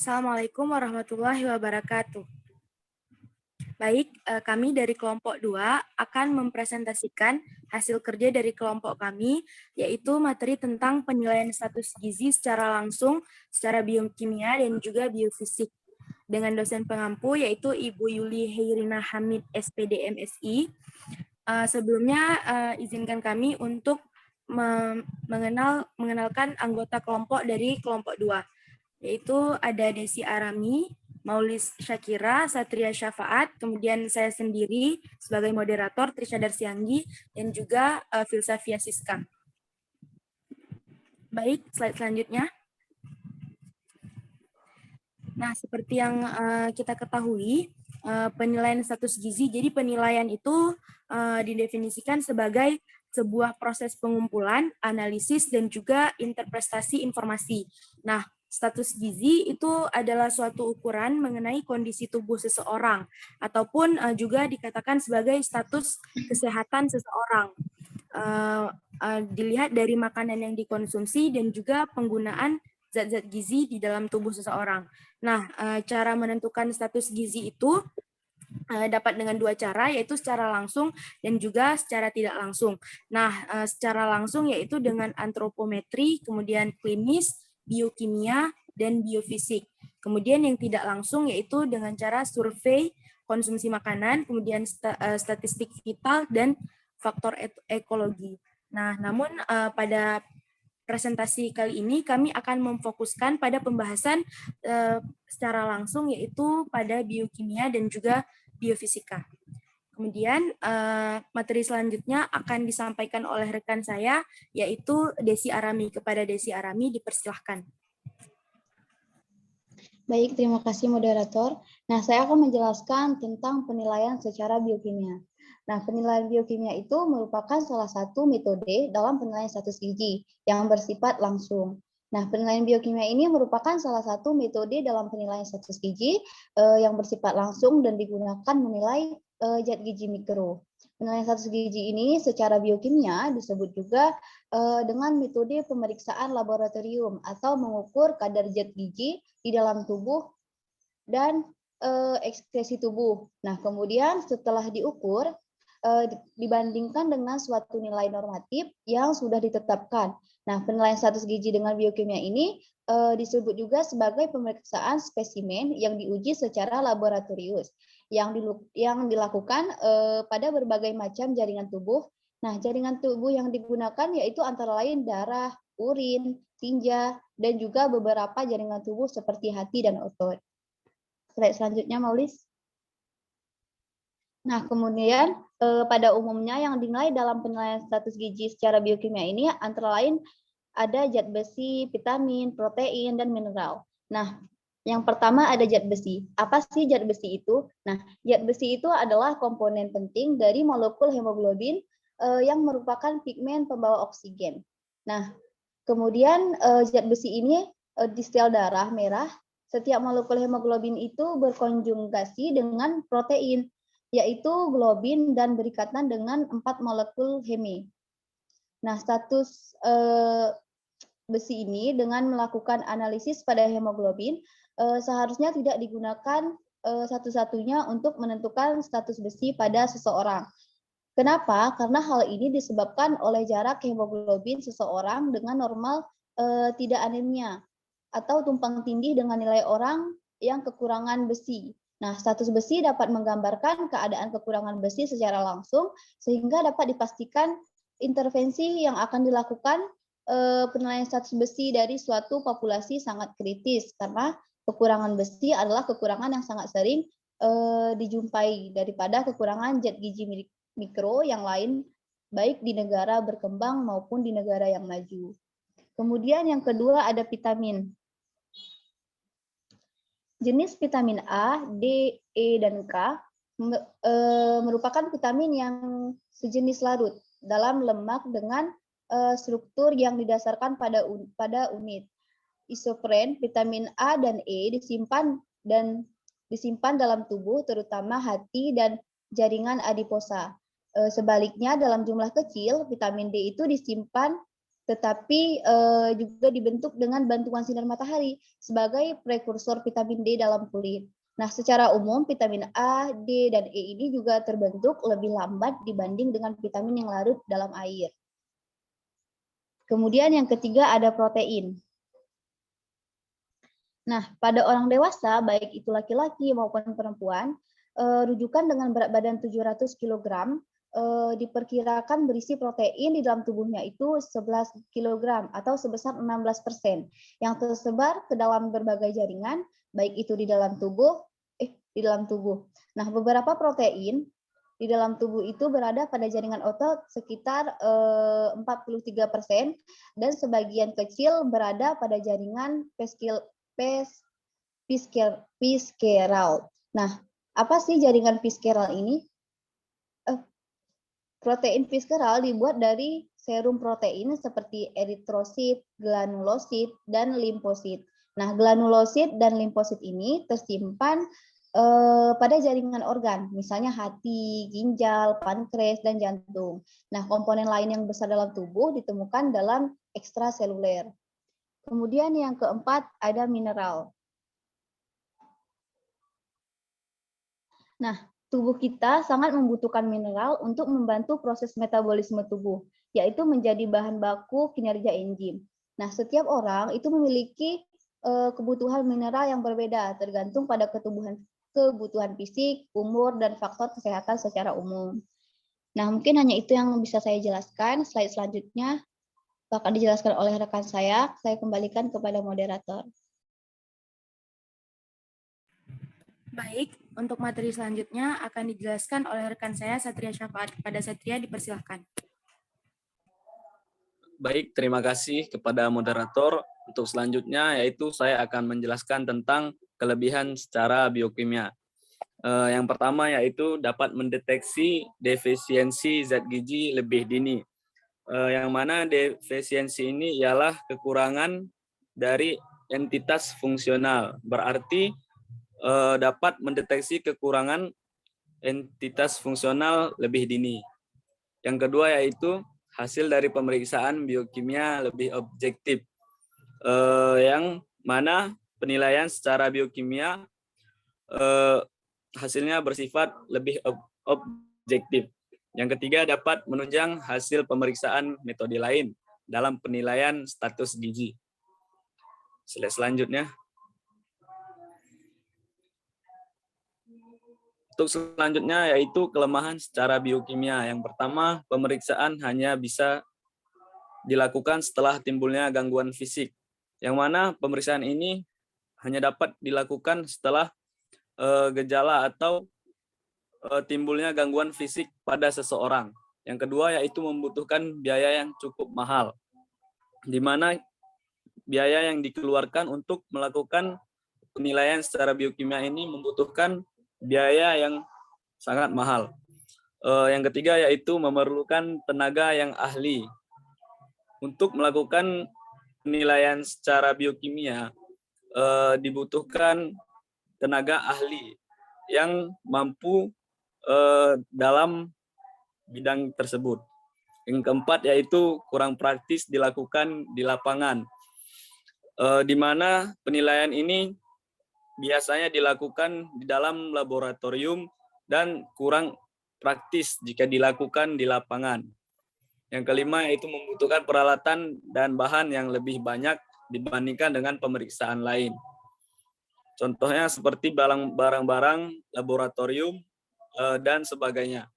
Assalamualaikum warahmatullahi wabarakatuh. Baik, kami dari kelompok 2 akan mempresentasikan hasil kerja dari kelompok kami, yaitu materi tentang penilaian status gizi secara langsung, secara biokimia, dan juga biofisik. Dengan dosen pengampu, yaitu Ibu Yuli Heirina Hamid, SPD MSI. Sebelumnya, izinkan kami untuk mengenalkan anggota kelompok dari kelompok 2, yaitu ada Desi Arami, Maulis Syakira, Satria Syafaat, kemudian saya sendiri sebagai moderator Trisha Darsianggi, dan juga Filsafia Siska. Baik, slide selanjutnya. Nah, seperti yang kita ketahui, penilaian status gizi, jadi penilaian itu didefinisikan sebagai sebuah proses pengumpulan, analisis, dan juga interpretasi informasi. Nah, status gizi itu adalah suatu ukuran mengenai kondisi tubuh seseorang, ataupun juga dikatakan sebagai status kesehatan seseorang. Dilihat dari makanan yang dikonsumsi dan juga penggunaan zat-zat gizi di dalam tubuh seseorang. Nah, cara menentukan status gizi itu dapat dengan dua cara, yaitu secara langsung dan juga secara tidak langsung. Nah, secara langsung yaitu dengan antropometri, kemudian klinis, biokimia, dan biofisik. Kemudian yang tidak langsung yaitu dengan cara survei konsumsi makanan, kemudian statistik vital, dan faktor ekologi. Nah, namun pada presentasi kali ini kami akan memfokuskan pada pembahasan secara langsung, yaitu pada biokimia dan juga biofisika. Kemudian materi selanjutnya akan disampaikan oleh rekan saya, yaitu Desi Arami. Kepada Desi Arami, dipersilahkan. Baik, terima kasih moderator. Nah, saya akan menjelaskan tentang penilaian secara biokimia. Nah, penilaian biokimia itu merupakan salah satu metode dalam penilaian status gizi yang bersifat langsung. Nah, penilaian biokimia ini merupakan salah satu metode dalam penilaian status gizi yang bersifat langsung dan digunakan menilai zat gizi mikro. Penilaian status gizi ini secara biokimia disebut juga dengan metode pemeriksaan laboratorium atau mengukur kadar zat gizi di dalam tubuh dan ekskresi tubuh. Nah, kemudian setelah diukur, dibandingkan dengan suatu nilai normatif yang sudah ditetapkan. Nah, penilaian status gizi dengan biokimia ini disebut juga sebagai pemeriksaan spesimen yang diuji secara laboratorius, yang dilakukan pada berbagai macam jaringan tubuh. Nah, jaringan tubuh yang digunakan yaitu antara lain darah, urin, tinja, dan juga beberapa jaringan tubuh seperti hati dan otot. Slide selanjutnya, Maulis. Nah, kemudian pada umumnya yang dinilai dalam penilaian status gizi secara biokimia ini antara lain ada zat besi, vitamin, protein, dan mineral. Nah, yang pertama ada zat besi. Apa sih zat besi itu? Nah, zat besi itu adalah komponen penting dari molekul hemoglobin yang merupakan pigmen pembawa oksigen. Nah, kemudian zat besi ini di sel darah merah, setiap molekul hemoglobin itu berkonjugasi dengan protein, yaitu globin, dan berikatan dengan 4 molekul heme. Nah, status besi ini dengan melakukan analisis pada hemoglobin seharusnya tidak digunakan satu-satunya untuk menentukan status besi pada seseorang. Kenapa? Karena hal ini disebabkan oleh jarak hemoglobin seseorang dengan normal tidak anemia atau tumpang tindih dengan nilai orang yang kekurangan besi. Nah, status besi dapat menggambarkan keadaan kekurangan besi secara langsung sehingga dapat dipastikan intervensi yang akan dilakukan penilaian status besi dari suatu populasi sangat kritis karena kekurangan besi adalah kekurangan yang sangat sering dijumpai daripada kekurangan zat gizi mikro yang lain baik di negara berkembang maupun di negara yang maju. Kemudian yang kedua ada vitamin. Jenis vitamin A, D, E, dan K merupakan vitamin yang sejenis larut dalam lemak dengan struktur yang didasarkan pada unit. Isofren, vitamin A dan E disimpan dalam tubuh, terutama hati dan jaringan adiposa. Sebaliknya, dalam jumlah kecil, vitamin D itu disimpan tetapi juga dibentuk dengan bantuan sinar matahari sebagai prekursor vitamin D dalam kulit. Nah, secara umum vitamin A, D, dan E ini juga terbentuk lebih lambat dibanding dengan vitamin yang larut dalam air. Kemudian yang ketiga ada protein. Nah, pada orang dewasa, baik itu laki-laki maupun perempuan, rujukan dengan berat badan 700 kg diperkirakan berisi protein di dalam tubuhnya itu 11 kg atau sebesar 16% yang tersebar ke dalam berbagai jaringan, baik itu di dalam tubuh. Nah, beberapa protein di dalam tubuh itu berada pada jaringan otot sekitar 43% dan sebagian kecil berada pada jaringan visceral. Nah, apa sih jaringan visceral ini? Protein visceral dibuat dari serum protein seperti eritrosit, granulosit, dan limfosit. Nah, granulosit dan limfosit ini tersimpan pada jaringan organ, misalnya hati, ginjal, pankreas, dan jantung. Nah, komponen lain yang besar dalam tubuh ditemukan dalam ekstraseluler. Kemudian yang keempat ada mineral. Nah, tubuh kita sangat membutuhkan mineral untuk membantu proses metabolisme tubuh, yaitu menjadi bahan baku kinerja enzim. Nah, setiap orang itu memiliki kebutuhan mineral yang berbeda, tergantung pada kebutuhan fisik, umur, dan faktor kesehatan secara umum. Nah, mungkin hanya itu yang bisa saya jelaskan. Slide selanjutnya akan dijelaskan oleh rekan saya. Saya kembalikan kepada moderator. Baik, untuk materi selanjutnya akan dijelaskan oleh rekan saya Satria Syafaat. Kepada Satria dipersilahkan. Baik, terima kasih kepada moderator. Untuk selanjutnya yaitu saya akan menjelaskan tentang kelebihan secara biokimia. Yang pertama yaitu dapat mendeteksi defisiensi zat gizi lebih dini. Yang mana defisiensi ini ialah kekurangan dari entitas fungsional. Berarti dapat mendeteksi kekurangan entitas fungsional lebih dini. Yang kedua yaitu hasil dari pemeriksaan biokimia lebih objektif, yang mana penilaian secara biokimia hasilnya bersifat lebih objektif. Yang ketiga dapat menunjang hasil pemeriksaan metode lain dalam penilaian status gizi. Slide selanjutnya. Untuk selanjutnya yaitu kelemahan secara biokimia. Yang pertama, pemeriksaan hanya bisa dilakukan setelah timbulnya gangguan fisik. Yang mana pemeriksaan ini hanya dapat dilakukan setelah gejala atau timbulnya gangguan fisik pada seseorang. Yang kedua yaitu membutuhkan biaya yang cukup mahal, di mana biaya yang dikeluarkan untuk melakukan penilaian secara biokimia ini membutuhkan biaya yang sangat mahal. Yang ketiga yaitu memerlukan tenaga yang ahli. Untuk melakukan penilaian secara biokimia dibutuhkan tenaga ahli yang mampu dalam bidang tersebut. Yang keempat yaitu kurang praktis dilakukan di lapangan, di mana penilaian ini biasanya dilakukan di dalam laboratorium dan kurang praktis jika dilakukan di lapangan. Yang kelima yaitu membutuhkan peralatan dan bahan yang lebih banyak dibandingkan dengan pemeriksaan lain. Contohnya seperti barang-barang laboratorium dan sebagainya.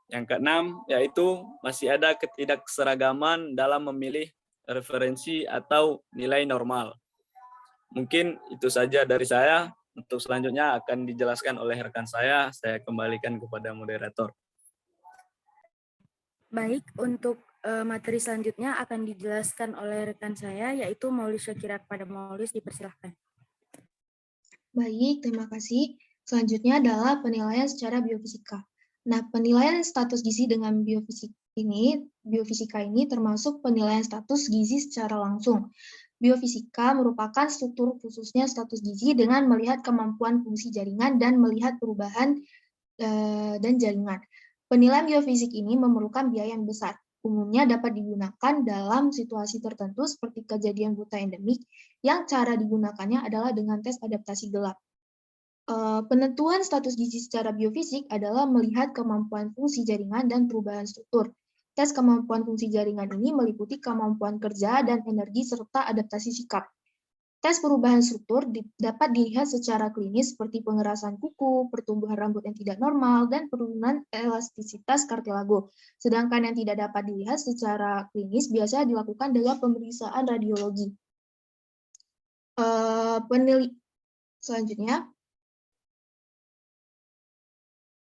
Yang keenam yaitu masih ada ketidakseragaman dalam memilih referensi atau nilai normal. Mungkin itu saja dari saya. Untuk selanjutnya akan dijelaskan oleh rekan saya. Saya kembalikan kepada moderator. Baik, untuk materi selanjutnya akan dijelaskan oleh rekan saya, yaitu Maulis Syakira. Kepada Maulis dipersilahkan. Baik, terima kasih. Selanjutnya adalah penilaian secara biofisika. Nah, penilaian status gizi dengan biofisika ini termasuk penilaian status gizi secara langsung. Biofisika merupakan struktur khususnya status gizi dengan melihat kemampuan fungsi jaringan dan melihat perubahan dan jaringan. Penilaian biofisik ini memerlukan biaya yang besar. umumnya dapat digunakan dalam situasi tertentu seperti kejadian buta endemik yang cara digunakannya adalah dengan tes adaptasi gelap. Penentuan status gizi secara biofisik adalah melihat kemampuan fungsi jaringan dan perubahan struktur. Tes kemampuan fungsi jaringan ini meliputi kemampuan kerja dan energi serta adaptasi sikap. Tes perubahan struktur dapat dilihat secara klinis seperti pengerasan kuku, pertumbuhan rambut yang tidak normal, dan penurunan elastisitas kartilago. Sedangkan yang tidak dapat dilihat secara klinis biasanya dilakukan dengan pemeriksaan radiologi. Selanjutnya,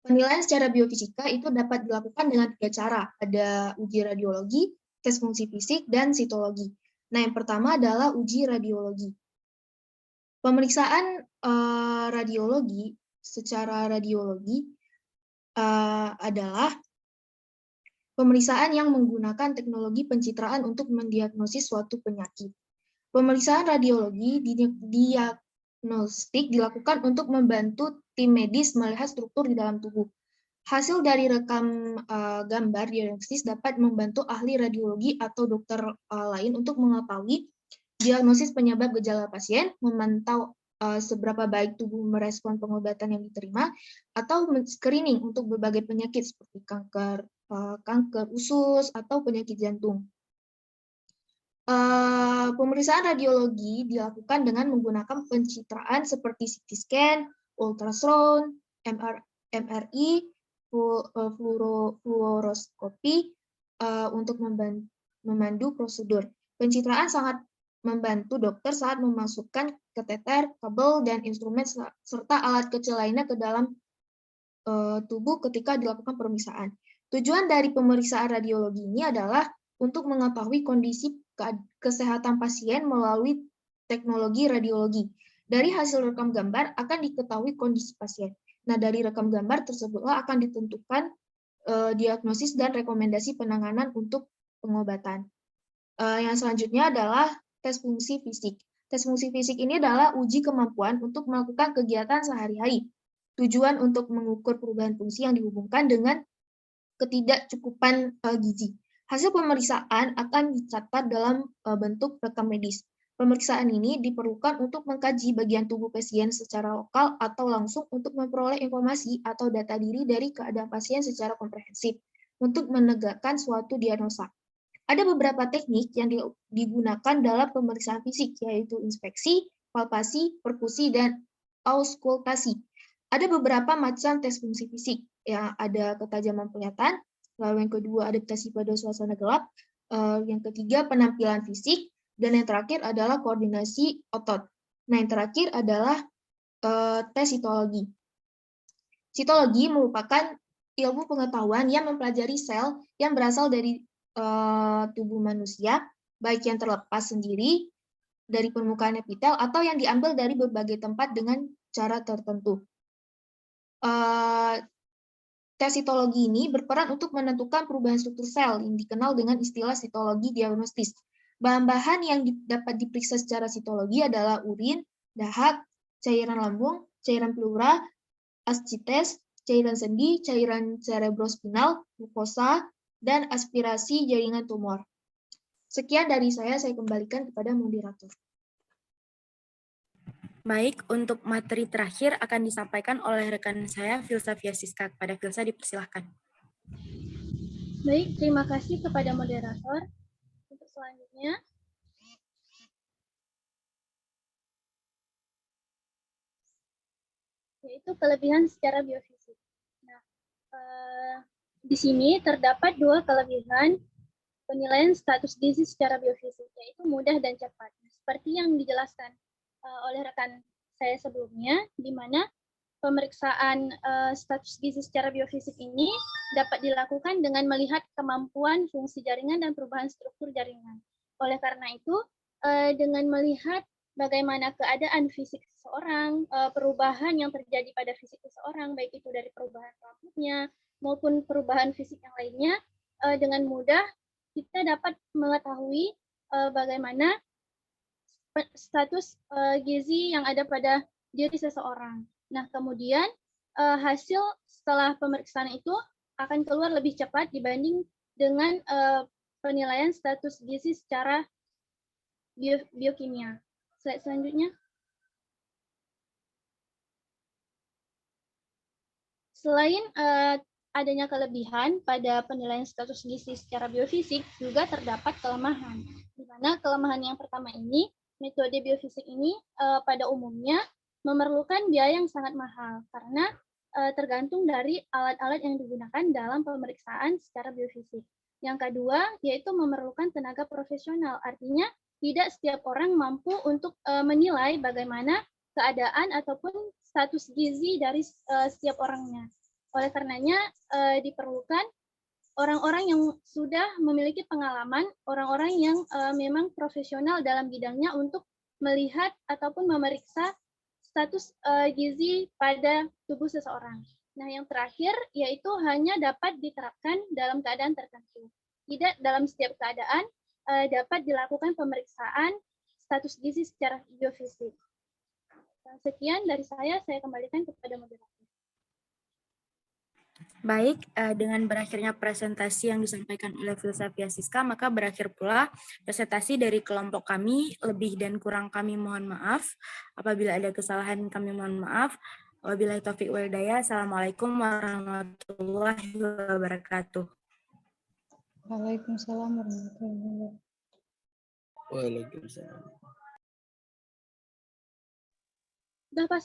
penilaian secara biofisika itu dapat dilakukan dengan 3 cara. Ada uji radiologi, tes fungsi fisik, dan sitologi. Nah, yang pertama adalah uji radiologi. Pemeriksaan radiologi secara radiologi adalah pemeriksaan yang menggunakan teknologi pencitraan untuk mendiagnosis suatu penyakit. Pemeriksaan radiologi diagnostik dilakukan untuk membantu tim medis melihat struktur di dalam tubuh. Hasil dari rekam gambar diagnostis dapat membantu ahli radiologi atau dokter lain untuk mengetahui diagnosis penyebab gejala pasien, memantau seberapa baik tubuh merespon pengobatan yang diterima, atau screening untuk berbagai penyakit seperti kanker usus atau penyakit jantung. Pemeriksaan radiologi dilakukan dengan menggunakan pencitraan seperti CT scan, ultrasound, MRI, fluoroskopi untuk memandu prosedur. Pencitraan sangat membantu dokter saat memasukkan kateter, kabel, dan instrumen serta alat kecil lainnya ke dalam tubuh ketika dilakukan pemeriksaan. Tujuan dari pemeriksaan radiologi ini adalah untuk mengetahui kondisi kesehatan pasien melalui teknologi radiologi. Dari hasil rekam gambar akan diketahui kondisi pasien. Nah, dari rekam gambar tersebutlah akan ditentukan diagnosis dan rekomendasi penanganan untuk pengobatan. Yang selanjutnya adalah tes fungsi fisik. Tes fungsi fisik ini adalah uji kemampuan untuk melakukan kegiatan sehari-hari. Tujuan untuk mengukur perubahan fungsi yang dihubungkan dengan ketidakcukupan gizi. Hasil pemeriksaan akan dicatat dalam bentuk rekam medis. Pemeriksaan ini diperlukan untuk mengkaji bagian tubuh pasien secara lokal atau langsung untuk memperoleh informasi atau data diri dari keadaan pasien secara komprehensif untuk menegakkan suatu diagnosa. Ada beberapa teknik yang digunakan dalam pemeriksaan fisik, yaitu inspeksi, palpasi, perkusi, dan auskultasi. Ada beberapa macam tes fungsi fisik, yang ada ketajaman penglihatan, lalu yang kedua adaptasi pada suasana gelap, yang ketiga penampilan fisik, dan yang terakhir adalah koordinasi otot. Nah, yang terakhir adalah tes sitologi. Sitologi merupakan ilmu pengetahuan yang mempelajari sel yang berasal dari tubuh manusia, baik yang terlepas sendiri dari permukaan epitel atau yang diambil dari berbagai tempat dengan cara tertentu. Tes sitologi ini berperan untuk menentukan perubahan struktur sel yang dikenal dengan istilah sitologi diagnostis. Bahan-bahan yang dapat diperiksa secara sitologi adalah urin, dahak, cairan lambung, cairan pleura, ascites, cairan sendi, cairan cerebrospinal, glukosa, dan aspirasi jaringan tumor. Sekian dari saya kembalikan kepada moderator. Baik, untuk materi terakhir akan disampaikan oleh rekan saya, Filsa Fiasiska. Kepada Filsa dipersilahkan. Baik, terima kasih kepada moderator. Untuk selanjutnya, yaitu kelebihan secara biofisik. Nah, di sini terdapat 2 kelebihan penilaian status gizi secara biofisik, yaitu mudah dan cepat. Seperti yang dijelaskan oleh rekan saya sebelumnya, di mana pemeriksaan status gizi secara biofisik ini dapat dilakukan dengan melihat kemampuan fungsi jaringan dan perubahan struktur jaringan. Oleh karena itu, dengan melihat bagaimana keadaan fisik seseorang, perubahan yang terjadi pada fisik seseorang, baik itu dari perubahan rambutnya maupun perubahan fisik yang lainnya, dengan mudah kita dapat mengetahui bagaimana status gizi yang ada pada diri seseorang. Nah, kemudian hasil setelah pemeriksaan itu akan keluar lebih cepat dibanding dengan penilaian status gizi secara biokimia. Slide selanjutnya. Selain adanya kelebihan pada penilaian status gizi secara biofisik, juga terdapat kelemahan. Di mana kelemahan yang pertama ini, metode biofisik ini pada umumnya memerlukan biaya yang sangat mahal karena tergantung dari alat-alat yang digunakan dalam pemeriksaan secara biofisik. Yang kedua, yaitu memerlukan tenaga profesional. Artinya, tidak setiap orang mampu untuk menilai bagaimana keadaan ataupun status gizi dari setiap orangnya. Oleh karenanya diperlukan orang-orang yang sudah memiliki pengalaman, orang-orang yang memang profesional dalam bidangnya untuk melihat ataupun memeriksa status gizi pada tubuh seseorang. Nah, yang terakhir yaitu hanya dapat diterapkan dalam keadaan tertentu. Tidak dalam setiap keadaan dapat dilakukan pemeriksaan status gizi secara biofisik. Sekian dari saya kembalikan kepada moderator. Baik, dengan berakhirnya presentasi yang disampaikan oleh Filsafia Siska, maka berakhir pula presentasi dari kelompok kami. Lebih dan kurang kami mohon maaf. Apabila ada kesalahan kami mohon maaf. Wabillahi taufiq wal hidayah. Assalamualaikum warahmatullahi wabarakatuh. Waalaikumsalam warahmatullahi wabarakatuh. Waalaikumsalam. Sudah pas